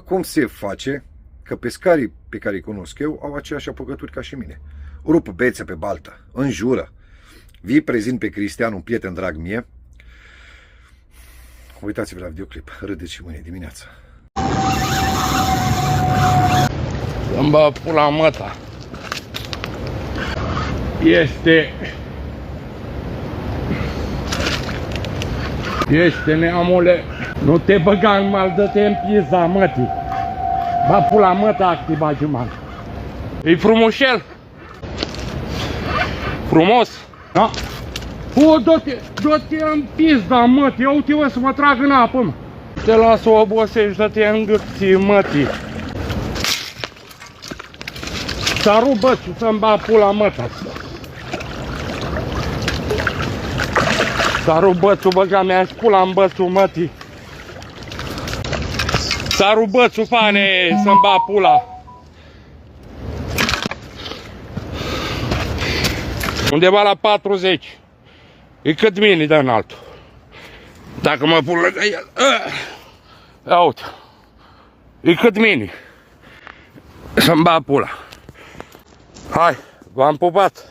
cum se face că pescarii pe care îi cunosc eu au aceeași apucături ca și mine. Rup bețe pe baltă, înjură. Vi prezint pe Cristian, un prieten drag mie. Uitați-vă la videoclip, râdeți și mâine dimineața. Îmi bă pula măta. Este neamule. Nu te băga în mal, dă-te în pizda mătii. Bă pula măta activa juman. E frumușel. Frumos. Da? O, dă-te în pizda mătii. Eu uite-vă să mă trag în apă, mă. Te las să obosești, dă-te în gâții mătii. S-a rupt bățul să-mi ba pula măta. S-a rupt bățul, băga mea-și pula în bățul mătii. S-a rupt bățul, fane, să-mi ba pula. Undeva la 40. E cât mine de înaltul. Dacă mă pun lângă el. Ia uite. E cât mine. Să-mi ba pula. Hai, v-am pupat.